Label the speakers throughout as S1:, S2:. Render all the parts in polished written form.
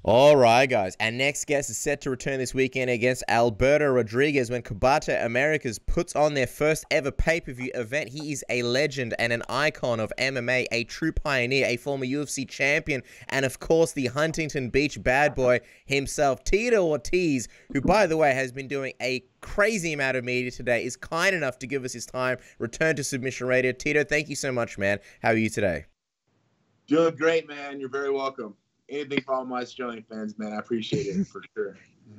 S1: All right, guys. Our next guest is set to return this weekend against Alberto Rodriguez when Combate Americas puts on their first ever pay-per-view event. He is a legend and an icon of MMA, a true pioneer, a former UFC champion, and of course the Huntington Beach bad boy himself, Tito Ortiz, who, by the way, has been doing a crazy amount of media today, is kind enough to give us his time. Return to Submission Radio. Tito, thank you so much, man. How are you today?
S2: Doing great, man. You're very welcome. Anything for all my Australian fans, man. I appreciate it for sure.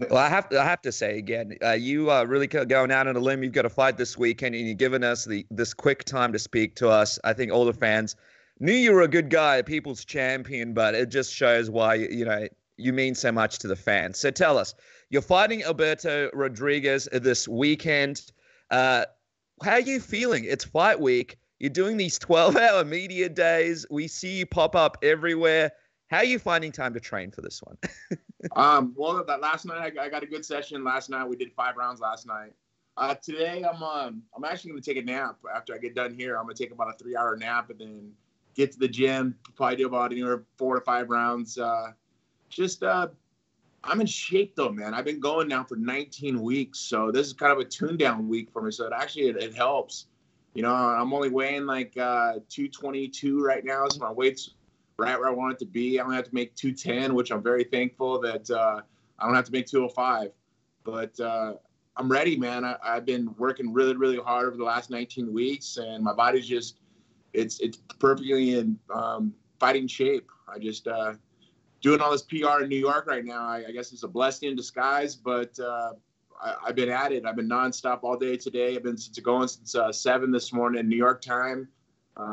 S3: Well, I have to say again, you are really going out on a limb. You've got a fight this weekend, and you've given us this quick time to speak to us. I think all the fans knew you were a good guy, a people's champion, but it just shows why you mean so much to the fans. So tell us, you're fighting Alberto Rodriguez this weekend. How are you feeling? It's fight week. You're doing these 12-hour media days. We see you pop up everywhere. How are you finding time to train for this one?
S2: Well, last night I got a good session. Last night we did 5 rounds last night. Today I'm actually going to take a nap after I get done here. I'm going to take about a 3-hour nap and then get to the gym. Probably do about anywhere 4 to 5 rounds. I'm in shape though, man. I've been going now for 19 weeks, so this is kind of a tune-down week for me. So it helps. I'm only weighing like 222 right now, so my weight's right where I want it to be. I don't have to make 210, which I'm very thankful that I don't have to make 205. But I'm ready, man. I've been working really, really hard over the last 19 weeks, and my body's just it's perfectly in fighting shape. I just doing all this PR in New York right now. I guess it's a blessing in disguise, but I've been at it. I've been nonstop all day today. I've been going since 7 this morning, New York time.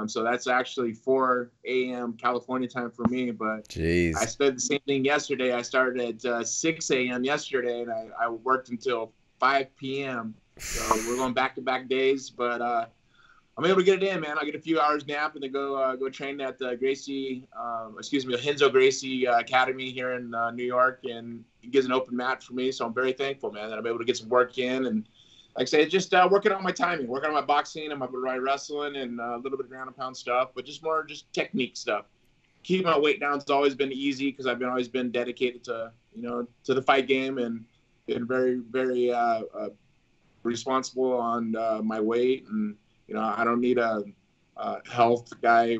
S2: So that's actually 4 a.m. California time for me. But
S1: Jeez.
S2: I did the same thing yesterday. I started at 6 a.m. yesterday, and I worked until 5 p.m. So we're going back-to-back days. But I'm able to get it in, man. I'll get a few hours nap and then go train at the Hinzo Gracie Academy here in New York. And it gives an open mat for me. So I'm very thankful, man, that I'm able to get some work in. And like I say, just working on my timing, working on my boxing and my wrestling and a little bit of ground and pound stuff, but just technique stuff. Keeping my weight down has always been easy because I've always been dedicated to the fight game and been very, very responsible on my weight. And, I don't need a health guy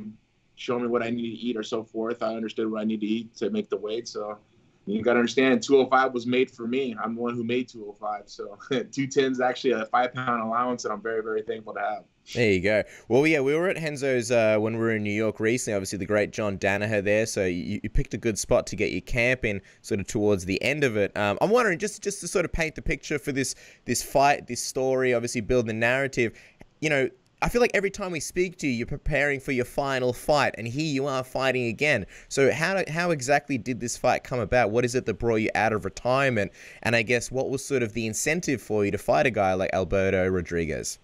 S2: showing me what I need to eat or so forth. I understood what I need to eat to make the weight. So you got to understand 205 was made for me. I'm the one who made 205. So 210 is actually a 5-pound allowance that I'm very, very thankful to have.
S1: There you go. Well, yeah, we were at Henzo's when we were in New York recently. Obviously, the great John Danaher there. So you picked a good spot to get your camp in sort of towards the end of it. I'm wondering, just to sort of paint the picture for this fight, this story, obviously build the narrative, I feel like every time we speak to you, you're preparing for your final fight, and here you are fighting again. So how exactly did this fight come about? What is it that brought you out of retirement? And I guess what was sort of the incentive for you to fight a guy like Alberto Rodriguez?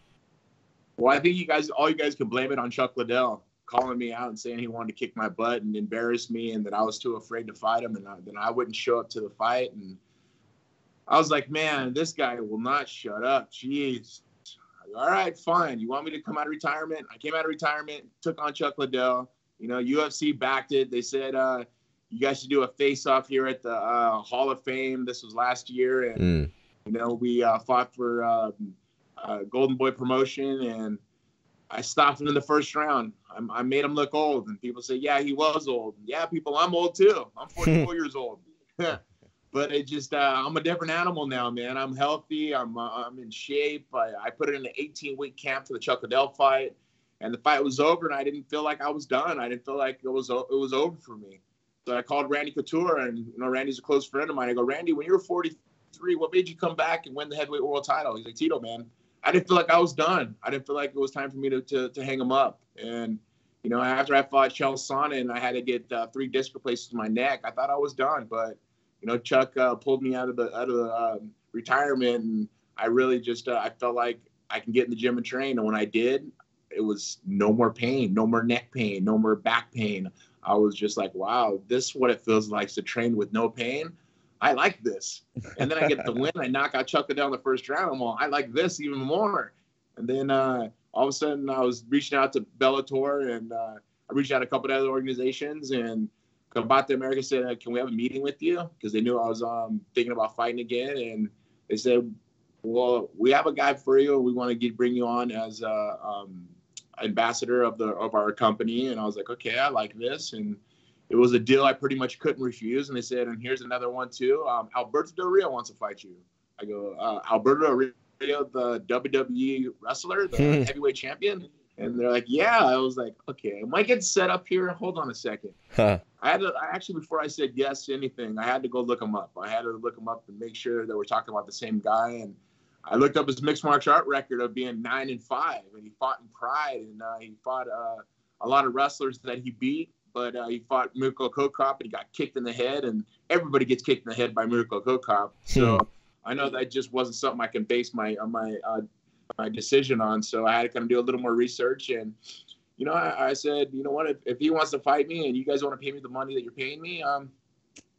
S2: Well, I think all you guys can blame it on Chuck Liddell calling me out and saying he wanted to kick my butt and embarrass me and that I was too afraid to fight him and then I wouldn't show up to the fight. And I was like, man, this guy will not shut up. Jeez. All right, fine. You want me to come out of retirement? I came out of retirement, took on Chuck Liddell. UFC backed it. They said, you guys should do a face-off here at the Hall of Fame. This was last year. And, we fought for Golden Boy promotion, and I stopped him in the first round. I made him look old, and people say, yeah, he was old. Yeah, people, I'm old too. I'm 44 years old. But it just, I'm a different animal now, man. I'm healthy. I'm in shape. I put it in an 18-week camp for the Chuck Liddell fight, and the fight was over, and I didn't feel like I was done. I didn't feel like it was over for me. So I called Randy Couture, and Randy's a close friend of mine. I go, Randy, when you were 43, what made you come back and win the heavyweight world title? He's like, Tito, man, I didn't feel like I was done. I didn't feel like it was time for me to hang him up. And after I fought Chael Sonnen and I had to get 3 disc replacements in my neck, I thought I was done, but. Chuck pulled me out of the retirement, and I really just I felt like I can get in the gym and train. And when I did, it was no more pain, no more neck pain, no more back pain. I was just like, wow, this is what it feels like to train with no pain. I like this. And then I get the win. I knock out Chuck Liddell in the first round. I'm all, I like this even more. And then all of a sudden I was reaching out to Bellator, and I reached out to a couple of other organizations, and Combate Americas said, can we have a meeting with you? Because they knew I was thinking about fighting again. And they said, well, we have a guy for you. We want to bring you on as ambassador of our company. And I was like, okay, I like this. And it was a deal I pretty much couldn't refuse. And they said, and here's another one too. Alberto Del Rio wants to fight you. I go, Alberto Del Rio, the WWE wrestler, the heavyweight champion. And they're like, yeah. I was like, okay, am I getting set up here? Hold on a second. I actually, before I said yes to anything, I had to go look him up. I had to look him up and make sure that we're talking about the same guy. And I looked up his mixed martial art record of being 9-5, and he fought in Pride, and he fought a lot of wrestlers that he beat. But he fought Mirko Kokop, and he got kicked in the head, and everybody gets kicked in the head by Mirko Kokop. So I know that just wasn't something I can base my decision on. So I had to kind of do a little more research. And, you know, I said, you know what, if he wants to fight me and you guys want to pay me the money that you're paying me,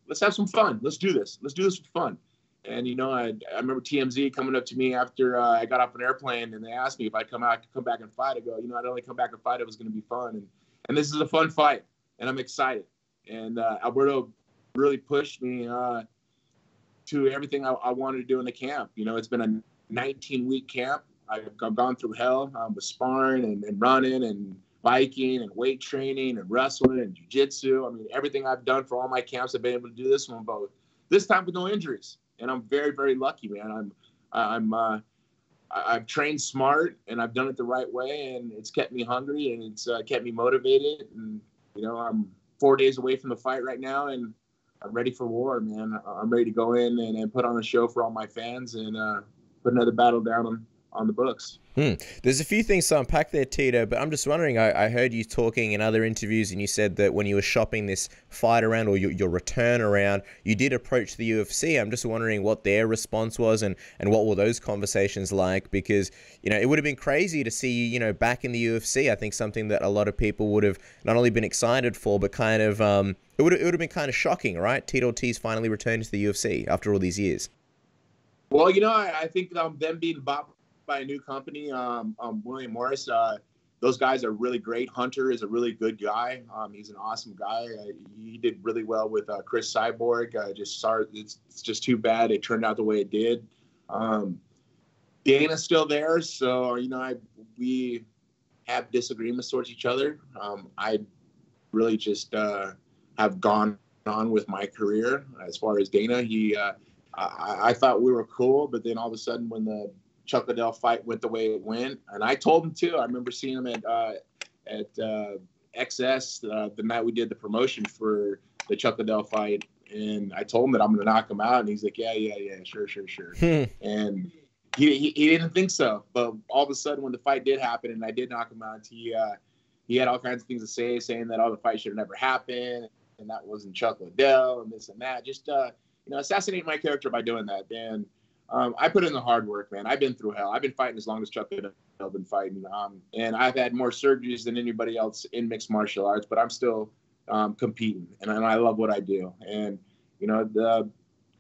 S2: let's have some fun. Let's do this. Let's do this for fun. And, you know, I remember TMZ coming up to me after I got off an airplane, and they asked me if I'd come back and fight. I go, you know, I'd only come back and fight. It was going to be fun. And this is a fun fight, and I'm excited. And Alberto really pushed me to everything I wanted to do in the camp. You know, it's been a 19-week camp. I've gone through hell with sparring and running and biking and weight training and wrestling and jiu-jitsu. I mean, everything I've done for all my camps, I've been able to do this one both. This time with no injuries. And I'm very, very lucky, man. I've trained smart, and I've done it the right way, and it's kept me hungry, and it's kept me motivated. And, you know, I'm 4 days away from the fight right now, and I'm ready for war, man. I'm ready to go in and put on a show for all my fans and put another battle down on the books.
S1: There's a few things to unpack there, Tito, but I'm just wondering, I heard you talking in other interviews, and you said that when you were shopping this fight around, or your return around, you did approach the UFC. I'm just wondering what their response was, and what were those conversations like, because, you know, it would have been crazy to see you, you know, back in the UFC. I think something that a lot of people would have not only been excited for, but kind of, it would have been kind of shocking, right? Tito Ortiz finally returned to the UFC after all these years.
S2: Well, you know, I think them being bought by a new company, William Morris, those guys are really great. Hunter is a really good guy. He's an awesome guy. He did really well with Chris Cyborg. It's just too bad it turned out the way it did. Dana's still there, so, you know, we have disagreements towards each other. I really just have gone on with my career. As far as Dana, I thought we were cool, but then all of a sudden when the Chuck Liddell fight went the way it went, and I told him too. I remember seeing him at XS the night we did the promotion for the Chuck Liddell fight, and I told him that I'm going to knock him out, and he's like, yeah, sure. And he didn't think so, but all of a sudden when the fight did happen and I did knock him out, he had all kinds of things to say, saying that the fight should have never happened, and that wasn't Chuck Liddell and this and that. Just you know, assassinating my character by doing that. And I put in the hard work, man. I've been through hell. I've been fighting as long as Chuck Liddell been fighting. And I've had more surgeries than anybody else in mixed martial arts, but I'm still competing, and I love what I do. And, you know,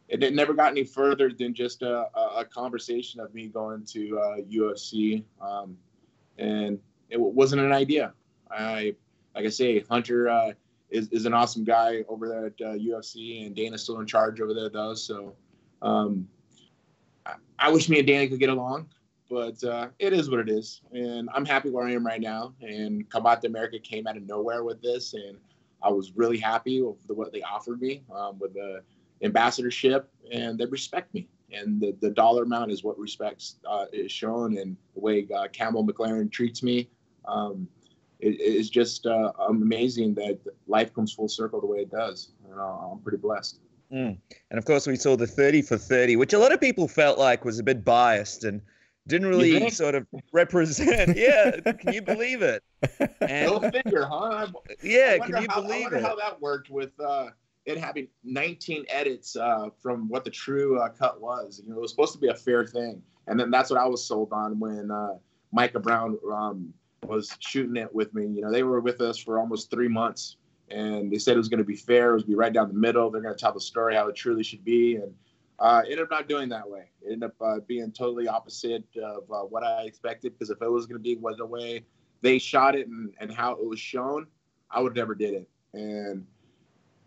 S2: it never got any further than just a conversation of me going to UFC. And it wasn't an idea. Like I say, Hunter is an awesome guy over there at UFC, and Dana's still in charge over there, though. So I wish me and Dana could get along, but it is what it is. And I'm happy where I am right now. And Combate America came out of nowhere with this, and I was really happy with what they offered me with the ambassadorship, and they respect me. And the dollar amount is what respects is shown, and the way Campbell McLaren treats me. It is just amazing that life comes full circle the way it does. And I'm pretty blessed.
S3: And of course, we saw the 30 for 30, which a lot of people felt like was a bit biased and didn't really sort of represent. Yeah, can you believe it? And,
S2: go figure, huh?
S3: Yeah, can you believe it?
S2: I wonder how that worked with it having 19 edits from what the true cut was. You know, it was supposed to be a fair thing, and then that's what I was sold on when Micah Brown was shooting it with me. You know, they were with us for almost 3 months. And they said it was going to be fair. It was going to be right down the middle. They're going to tell the story how it truly should be. And it ended up not doing that way. It ended up being totally opposite of what I expected. Because if it was going to be the way they shot it and how it was shown, I would have never did it. And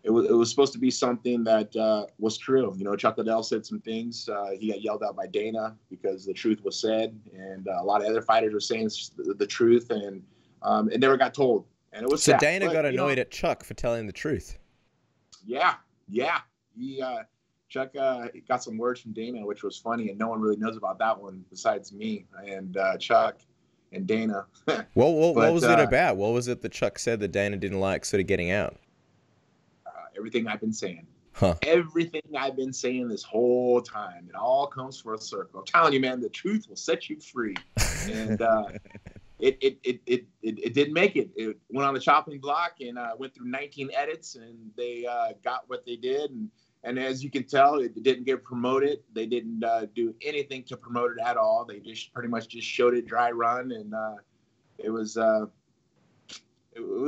S2: it was supposed to be something that was true. You know, Chuck Liddell said some things. He got yelled out by Dana because the truth was said, and a lot of other fighters were saying the truth, and it never got told. And it was
S1: so
S2: sad.
S1: Dana
S2: But,
S1: got annoyed at Chuck for telling the truth.
S2: Yeah. He Chuck got some words from Dana, which was funny, and no one really knows about that one besides me and Chuck and Dana.
S1: What was it about? What was it that Chuck said that Dana didn't like sort of getting out?
S2: Everything I've been saying.
S1: Huh.
S2: Everything I've been saying this whole time. It all comes full circle. I'm telling you, man, the truth will set you free. And it didn't make it. It went on the chopping block and went through 19 edits, and they got what they did. And as you can tell, it didn't get promoted. They didn't do anything to promote it at all. They just pretty much just showed it dry run, and it was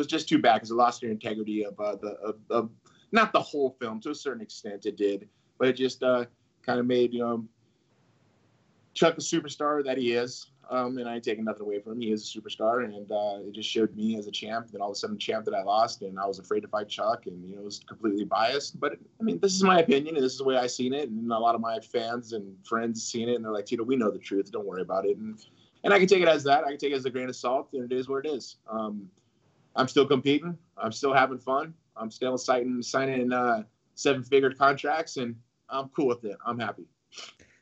S2: just too bad because it lost their integrity of not the whole film. To a certain extent, it did, but it just kind of made Chuck a superstar that he is. And I ain't taking nothing away from him. He is a superstar, and it just showed me as a champ. Then all of a sudden, champ that I lost, and I was afraid to fight Chuck, and it was completely biased. But I mean, this is my opinion, and this is the way I seen it. And a lot of my fans and friends seen it, and they're like, "Tito, we know the truth. Don't worry about it." And I can take it as that. I can take it as a grain of salt, and it is what it is. I'm still competing. I'm still having fun. I'm still signing 7-figure contracts, and I'm cool with it. I'm happy.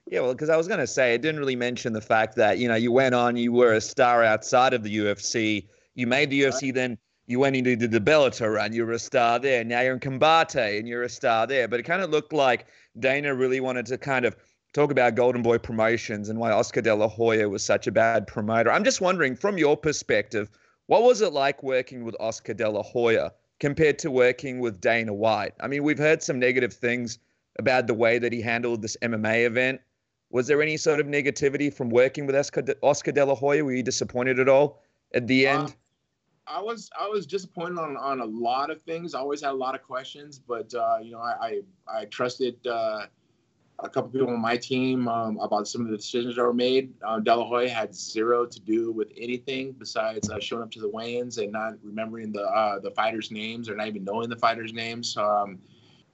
S3: Yeah, well, because I was going to say, it didn't really mention the fact that, you went on, you were a star outside of the UFC. You made the UFC, then you went into the Bellator run. You were a star there. Now you're in Combate, and you're a star there. But it kind of looked like Dana really wanted to kind of talk about Golden Boy Promotions and why Oscar De La Hoya was such a bad promoter. I'm just wondering, from your perspective, what was it like working with Oscar De La Hoya compared to working with Dana White? I mean, we've heard some negative things about the way that he handled this MMA event. Was there any sort of negativity from working with Oscar De La Hoya? Were you disappointed at all at the end?
S2: I was disappointed on a lot of things. I always had a lot of questions, but I trusted a couple people on my team about some of the decisions that were made. De La Hoya had zero to do with anything besides showing up to the weigh-ins and not remembering the fighters' names or not even knowing the fighters' names.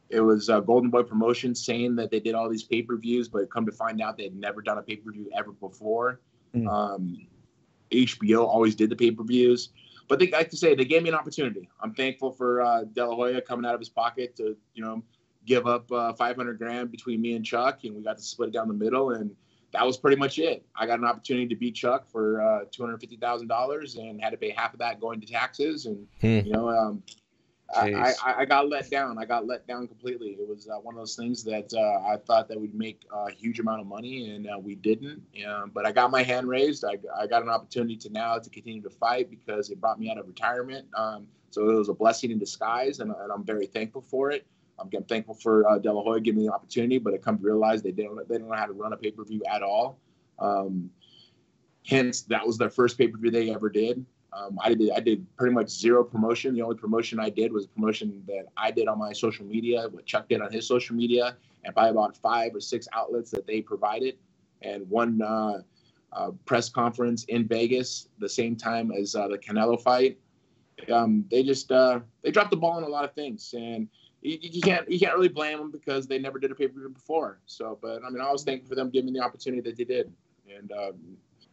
S2: It was Golden Boy Promotions saying that they did all these pay-per-views, but come to find out they had never done a pay-per-view ever before. HBO always did the pay-per-views. But they like to say they gave me an opportunity. I'm thankful for De La Hoya coming out of his pocket to, give up $500,000 between me and Chuck, and we got to split it down the middle. And that was pretty much it. I got an opportunity to beat Chuck for $250,000 and had to pay half of that going to taxes. And, I got let down. I got let down completely. It was one of those things that I thought that we'd make a huge amount of money, and we didn't. But I got my hand raised. I got an opportunity to continue to fight because it brought me out of retirement. So it was a blessing in disguise, and I'm very thankful for it. I'm thankful for De La Hoya giving me the opportunity, but I come to realize they don't know how to run a pay-per-view at all. Hence, that was their first pay-per-view they ever did. I did pretty much zero promotion. The only promotion I did was a promotion that I did on my social media, what Chuck did on his social media, and probably about 5 or 6 outlets that they provided, and one press conference in Vegas the same time as the Canelo fight. They dropped the ball on a lot of things, and you can't really blame them because they never did a pay-per-view before. So, but I mean, I was thankful for them giving me the opportunity that they did. And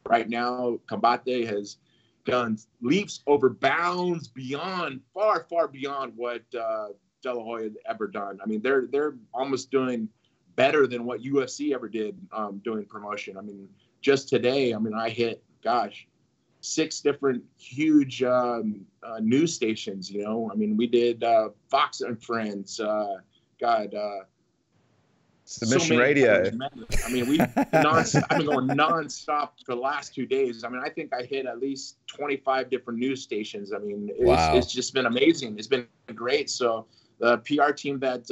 S2: right now, Combate has done leaps over bounds beyond, far beyond what De La Hoya had ever done. I mean, they're almost doing better than what UFC ever did doing promotion. I mean, just today, I hit, 6 different huge news stations. We did Fox and Friends.
S3: Submission Radio.
S2: We've I've been going nonstop for the last 2 days. I think I hit at least 25 different news stations. It's just been amazing. It's been great. So the PR team that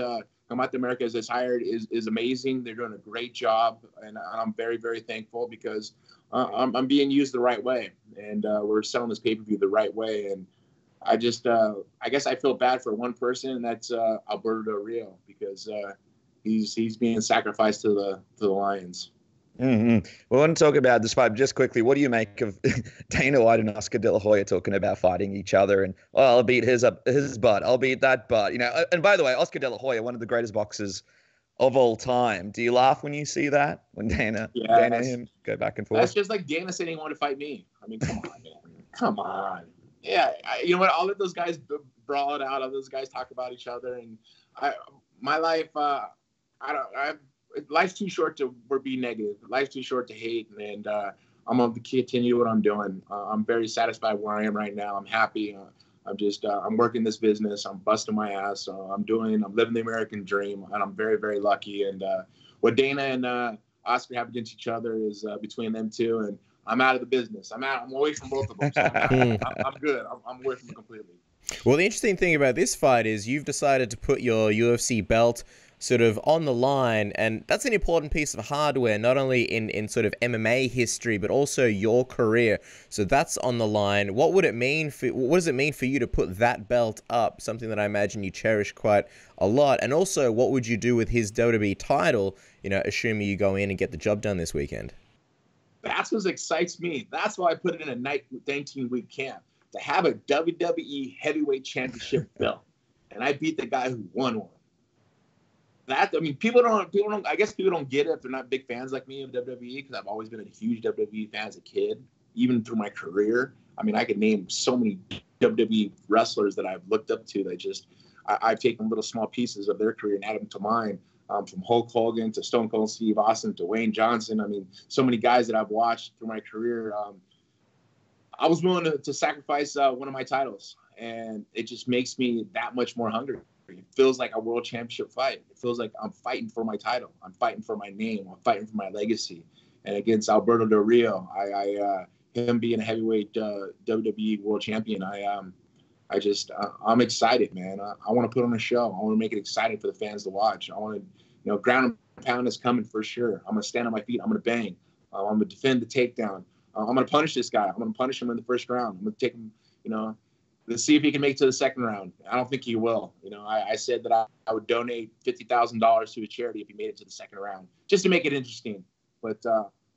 S2: Combate Americas has hired is amazing. They're doing a great job, and I'm very, very thankful because I'm being used the right way, and we're selling this pay-per-view the right way. And I guess I feel bad for one person, and that's Alberto Del Rio, because he's being sacrificed to the Lions.
S3: Mm-hmm. We want to talk about this fight just quickly. What do you make of Dana White and Oscar De La Hoya talking about fighting each other and, oh, I'll beat his butt, I'll beat that butt, And by the way, Oscar De La Hoya, one of the greatest boxers of all time. Do you laugh when you see that? When Dana and him go back and forth?
S2: That's just like Dana saying he wanted to fight me. I mean, come on, man. Come on. Yeah, you know what? I'll let those guys brawl it out. All those guys talk about each other. And my life, life's too short to be negative. Life's too short to hate. And I'm going to continue what I'm doing. I'm very satisfied where I am right now. I'm happy. I'm working this business. I'm busting my ass. I'm living the American dream, and I'm very, very lucky. And what Dana and Oscar have against each other is between them two. And I'm out of the business. I'm away from both of them. So I'm good. I'm away from them completely.
S1: Well, the interesting thing about this fight is you've decided to put your UFC belt sort of on the line, and that's an important piece of hardware, not only in sort of MMA history, but also your career. So that's on the line. What does it mean for you to put that belt up? Something that I imagine you cherish quite a lot. And also, what would you do with his WWE title, assuming you go in and get the job done this weekend?
S2: That's what excites me. That's why I put it in a 19-week camp, to have a WWE Heavyweight Championship belt. And I beat the guy who won one. People don't. I guess people don't get it if they're not big fans like me of WWE, because I've always been a huge WWE fan as a kid, even through my career. I mean, I could name so many WWE wrestlers that I've looked up to that I've taken little small pieces of their career and added them to mine. From Hulk Hogan to Stone Cold Steve Austin to Wayne Johnson. I mean, so many guys that I've watched through my career. I was willing to sacrifice one of my titles, and it just makes me that much more hungry. It feels like a world championship fight. It feels like I'm fighting for my title. I'm fighting for my name. I'm fighting for my legacy. And against Alberto Del Rio, him being a heavyweight WWE world champion, I'm excited, man. I want to put on a show. I want to make it exciting for the fans to watch. I want to, ground and pound is coming for sure. I'm going to stand on my feet. I'm going to bang. I'm going to defend the takedown. I'm going to punish this guy. I'm going to punish him in the first round. I'm going to take him, let's see if he can make it to the second round. I don't think he will. I said that I would donate $50,000 to a charity if he made it to the second round, just to make it interesting. But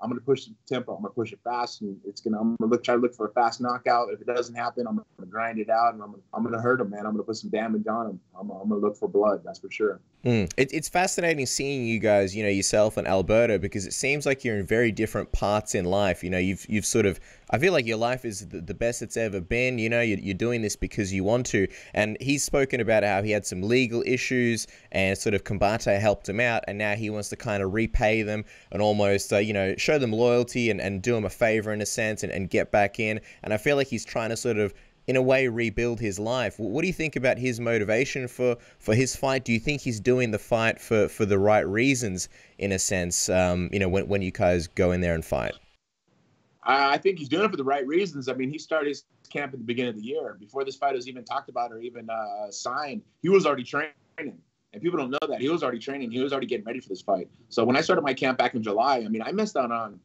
S2: I'm going to push the tempo. I'm going to push it fast, and I'm going to try to look for a fast knockout. If it doesn't happen, I'm going to grind it out, and I'm going to hurt him, man. I'm going to put some damage on him. I'm going to look for blood. That's for sure.
S1: It's fascinating seeing you guys, yourself and Alberto, because it seems like you're in very different parts in life. You've sort of, I feel like your life is the best it's ever been. You're doing this because you want to. And he's spoken about how he had some legal issues and sort of Combate helped him out. And now he wants to kind of repay them and almost, show them loyalty and do them a favor in a sense and get back in. And I feel like he's trying to sort of, in a way, rebuild his life. What do you think about his motivation for his fight? Do you think he's doing the fight for the right reasons, in a sense, when you guys go in there and fight?
S2: I think he's doing it for the right reasons. I mean, he started his camp at the beginning of the year. Before this fight was even talked about or even signed, he was already training. And people don't know that. He was already training. He was already getting ready for this fight. So when I started my camp back in July, I mean, I missed out on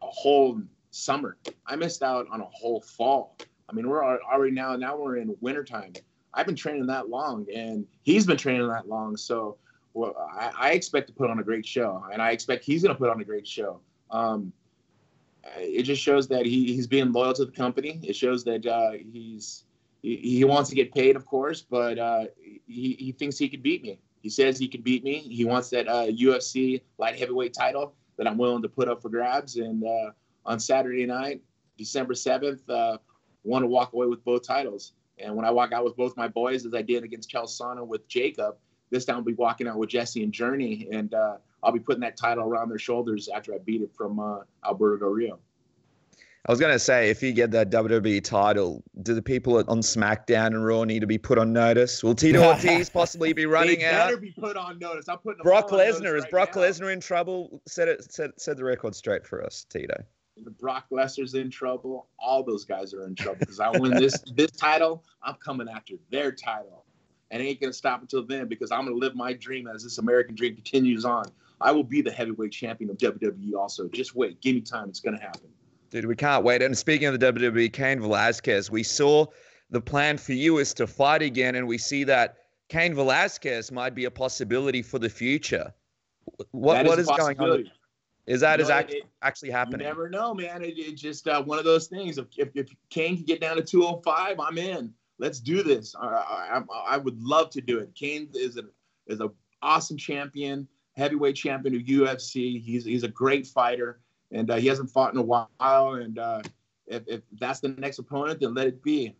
S2: a whole summer. I missed out on a whole fall. I mean, we're already now we're in wintertime. I've been training that long, and he's been training that long. So I expect to put on a great show, and I expect he's going to put on a great show. It just shows that he's being loyal to the company. It shows that he wants to get paid, of course, but he thinks he could beat me. He says he could beat me. He wants that UFC light heavyweight title that I'm willing to put up for grabs. And on Saturday night, December 7th, want to walk away with both titles. And when I walk out with both my boys, as I did against Chael Sonnen with Jacob, this time I'll be walking out with Jesse and Journey, and I'll be putting that title around their shoulders after I beat it from Alberto Del Rio.
S3: I was going to say, if you get that WWE title, do the people on SmackDown and Raw need to be put on notice? Will Tito Ortiz possibly be running out?
S2: They better be put on notice. I'm putting
S3: Brock Lesnar. Is Brock Lesnar in trouble? Set the record straight for us, Tito.
S2: Brock Lesnar's in trouble. All those guys are in trouble because I win this title. I'm coming after their title. And it ain't going to stop until then because I'm going to live my dream as this American dream continues on. I will be the heavyweight champion of WWE also. Just wait. Give me time. It's going to happen.
S3: Dude, we can't wait. And speaking of the WWE, Cain Velasquez, we saw the plan for you is to fight again, and we see that Cain Velasquez might be a possibility for the future. What is going on? Is that actually
S2: You
S3: happening?
S2: never know, man. It's just one of those things. If Cain can get down to 205, I'm in. Let's do this. I would love to do it. Cain is a awesome champion, heavyweight champion of UFC. He's a great fighter, and he hasn't fought in a while. And if that's the next opponent, then let it be.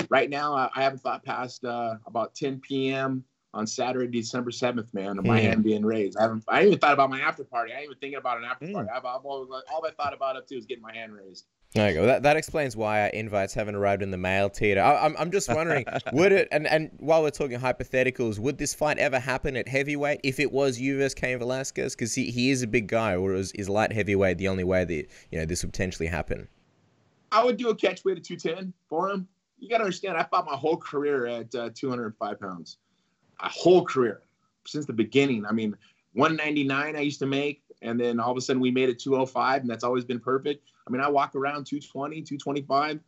S2: Right now, I haven't fought past about 10 p.m. on Saturday, December 7th, man, and my hand being raised. I ain't even thought about my after party. I ain't even thinking about an after party. All I thought about it too is getting my hand raised.
S1: There you go. That explains why our invites haven't arrived in the mail, Tito. I'm just wondering, would it, and while we're talking hypotheticals, would this fight ever happen at heavyweight if it was you versus Cain Velasquez? Because he is a big guy, or is light heavyweight the only way that this would potentially happen?
S2: I would do a catch weight of 210 for him. You got to understand, I fought my whole career at 205 pounds. A whole career since the beginning. I mean, 199 I used to make, and then all of a sudden we made it 205, and that's always been perfect. I mean, I walk around 220, 225.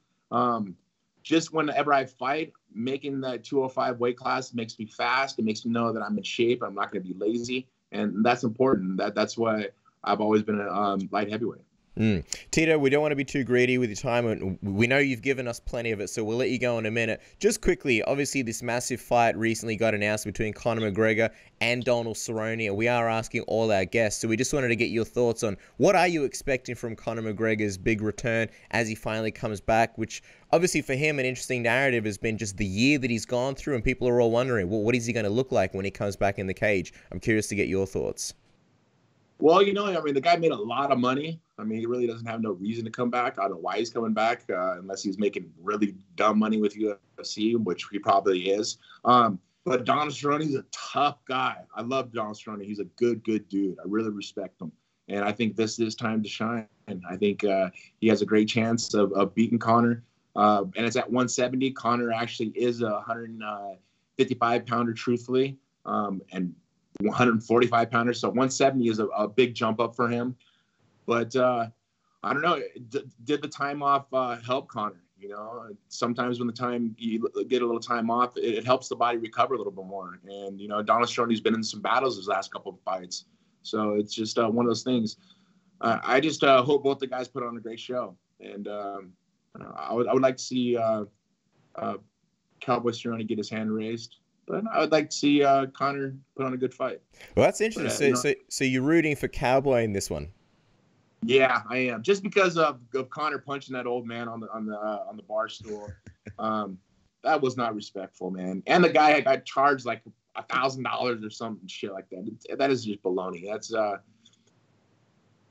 S2: Just whenever I fight, making that 205 weight class makes me fast. It makes me know that I'm in shape. I'm not going to be lazy, and that's important. That's why I've always been a light heavyweight.
S1: Tito, we don't want to be too greedy with your time, and we know you've given us plenty of it, so we'll let you go in a minute. Just quickly, obviously this massive fight recently got announced between Conor McGregor and Donald Cerrone, and we are asking all our guests, so we just wanted to get your thoughts on what are you expecting from Conor McGregor's big return as he finally comes back, which obviously for him an interesting narrative has been just the year that he's gone through, and people are all wondering, well, what is he going to look like when he comes back in the cage? I'm curious to get your thoughts.
S2: Well, I mean, the guy made a lot of money. I mean, he really doesn't have no reason to come back. I don't know why he's coming back, unless he's making really dumb money with UFC, which he probably is. But Donald Cerrone's a tough guy. I love Donald Cerrone. He's a good dude. I really respect him. And I think this is time to shine. And I think he has a great chance of beating Conor. And it's at 170. Conor actually is a 155-pounder, truthfully. And 145 pounder, so 170 is a big jump up for him. But I don't know, did the time off help Conor? Sometimes when you get a little time off, it helps the body recover a little bit more. And Donald Cerrone's been in some battles his last couple of fights, so it's just one of those things. I just hope both the guys put on a great show, and I would like to see Cowboy Cerrone get his hand raised. But I would like to see Conor put on a good fight.
S1: Well, that's interesting. So you're rooting for Cowboy in this one? Yeah,
S2: I am. Just because of Conor punching that old man on the bar stool. That was not respectful, man. And the guy got charged like $1,000 or something shit like that. That is just baloney. That's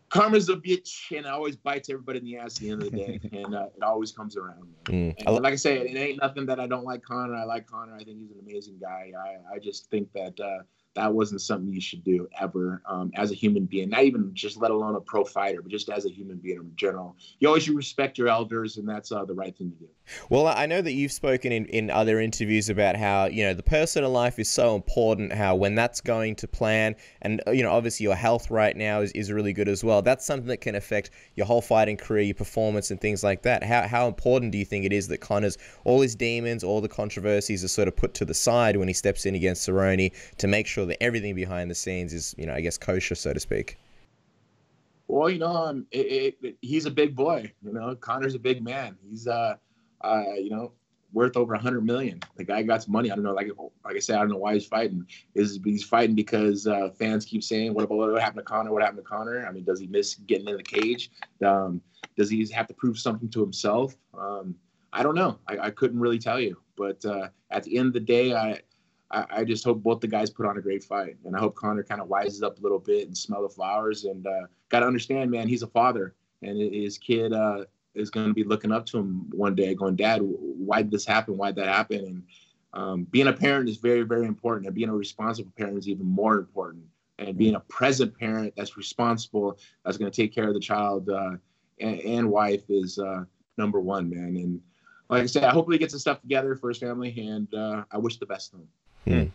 S2: karma's a bitch, and it always bites everybody in the ass at the end of the day, and it always comes around. And like I say, it ain't nothing that I don't like Conor. I like Conor. I think he's an amazing guy. I just think that that wasn't something you should do ever as a human being, not even just let alone a pro fighter, but just as a human being in general. You always should respect your elders, and that's the right thing to do.
S1: Well, I know that you've spoken in other interviews about how, the personal life is so important, how when that's going to plan, and, obviously your health right now is really good as well. That's something that can affect your whole fighting career, your performance and things like that. How important do you think it is that Conor's, all his demons, all the controversies are sort of put to the side when he steps in against Cerrone to make sure that everything behind the scenes is, I guess, kosher, so to speak?
S2: Well, he's a big boy. Conor's a big man. He's, worth over $100 million. The guy got some money. I don't know. Like I said, I don't know why he's fighting. He's fighting because fans keep saying, "What happened to Conor? What happened to Conor?" I mean, does he miss getting in the cage? Does he have to prove something to himself? I don't know. I couldn't really tell you. But at the end of the day, I just hope both the guys put on a great fight, and I hope Conor kind of wises up a little bit and smell the flowers. And got to understand, man, he's a father, and his kid is going to be looking up to him one day, going, "Dad, why did this happen? Why did that happen?" And being a parent is very, very important, and being a responsible parent is even more important. And being a present parent that's responsible, that's going to take care of the child and wife is number one, man. And like I said, I hope he gets his stuff together for his family, and I wish the best to him.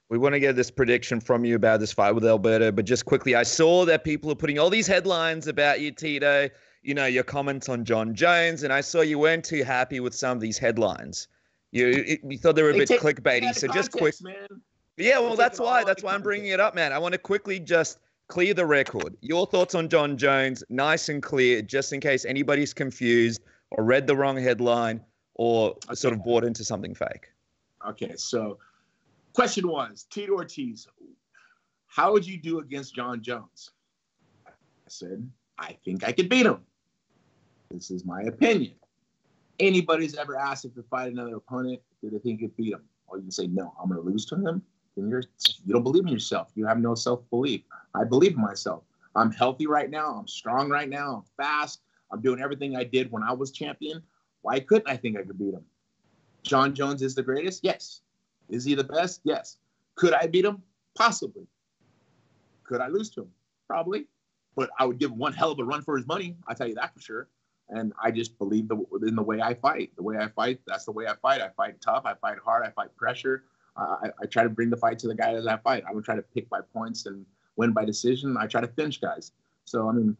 S3: We want to get this prediction from you about this fight with Alberto, but just quickly, I saw that people are putting all these headlines about you, Tito, your comments on Jon Jones, and I saw you weren't too happy with some of these headlines. You thought they were a bit clickbaity, so just quick.
S2: Man.
S3: Yeah, well, that's why I'm bringing it up, man. I want to quickly just clear the record. Your thoughts on Jon Jones, nice and clear, just in case anybody's confused or read the wrong headline or sort of bought into something fake.
S2: Okay, so question was, Tito Ortiz, how would you do against Jon Jones? I said, I think I could beat him. This is my opinion. Anybody's ever asked if to fight another opponent, do they think you could beat him? Or you can say, no, I'm going to lose to him. Then you don't believe in yourself. You have no self-belief. I believe in myself. I'm healthy right now. I'm strong right now. I'm fast. I'm doing everything I did when I was champion. Why couldn't I think I could beat him? Jon Jones is the greatest? Yes. Is he the best? Yes. Could I beat him? Possibly. Could I lose to him? Probably. But I would give one hell of a run for his money. I'll tell you that for sure. And I just believe in the way I fight. The way I fight, that's the way I fight. I fight tough. I fight hard. I fight pressure. I try to bring the fight to the guy as I fight. I don't try to pick by points and win by decision. I try to finish guys. So, I mean,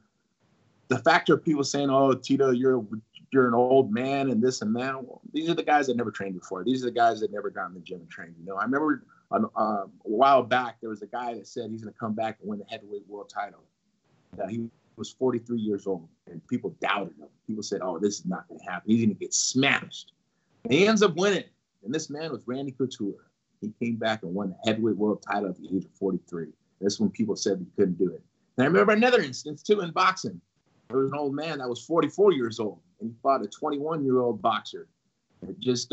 S2: the factor of people saying, oh, Tito, you're an old man and this and that. Well, these are the guys that never trained before. These are the guys that never got in the gym and trained. You know, I remember a while back, there was a guy that said he's going to come back and win the heavyweight world title. He was 43 years old, and people doubted him. People said, oh, this is not going to happen. He's going to get smashed. And he ends up winning. And this man was Randy Couture. He came back and won the heavyweight world title at the age of 43. That's when people said he couldn't do it. And I remember another instance, too, in boxing. There was an old man that was 44 years old, and he fought a 21-year-old boxer. It just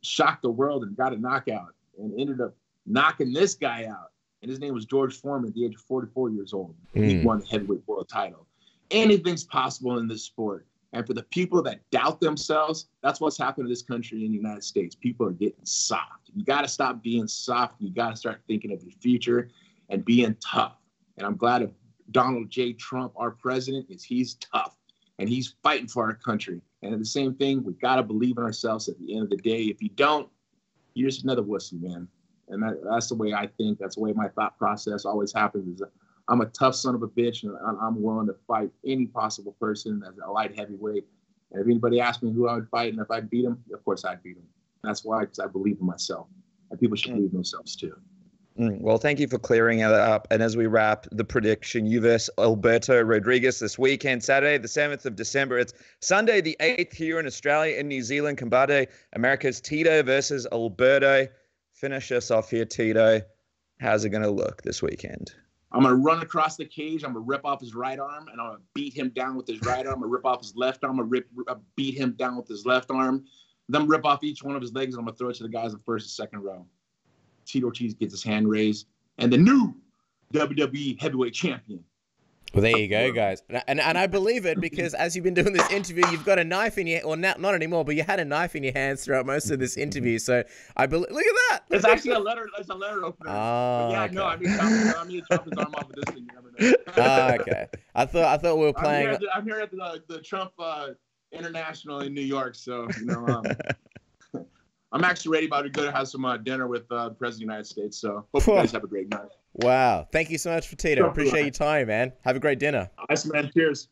S2: shocked the world and got a knockout and ended up knocking this guy out. And his name was George Foreman at the age of 44 years old. He won the heavyweight world title. Anything's possible in this sport. And for the people that doubt themselves, that's what's happened to this country in the United States. People are getting soft. You got to stop being soft. You got to start thinking of your future and being tough. And I'm glad of Donald J. Trump, our president, he's tough. And he's fighting for our country. And at the same thing, we got to believe in ourselves at the end of the day. If you don't, you're just another wussy, man. And that's the way I think. That's the way my thought process always happens. Is I'm a tough son of a bitch, and I'm willing to fight any possible person as a light heavyweight. And if anybody asks me who I would fight and if I beat him, of course I'd beat him. That's why, because I believe in myself. And people should believe in themselves too.
S3: Well, thank you for clearing that up. And as we wrap the prediction, you versus Alberto Rodriguez this weekend, Saturday, the 7th of December. It's Sunday, the 8th here in Australia and New Zealand. Combate Americas, Tito versus Alberto. Finish us off here, Tito. How's it going to look this weekend?
S2: I'm going to run across the cage. I'm going to rip off his right arm, and I'm going to beat him down with his right arm. I'm going to rip off his left arm. I'm going to beat him down with his left arm. Then rip off each one of his legs, and I'm going to throw it to the guys in first and second row. Tito Ortiz gets his hand raised, and the new WWE heavyweight champion.
S1: Well, there you go, guys. And I believe it because as you've been doing this interview, you've got a knife in your, or not anymore, but you had a knife in your hands throughout most of this interview. So I believe, look at that.
S2: It's actually a letter. It's a letter opener.
S1: Oh,
S2: yeah,
S1: okay.
S2: No, I mean, chop his arm off with this thing. You never know.
S1: Okay. I thought we were playing.
S2: I'm here at the Trump International in New York, so you know. I'm actually ready about to go to have some dinner with the President of the United States. So hope you guys have a great night.
S1: Wow. Thank you so much for Tito. Appreciate your time, man. Have a great dinner.
S2: Nice, man. Cheers.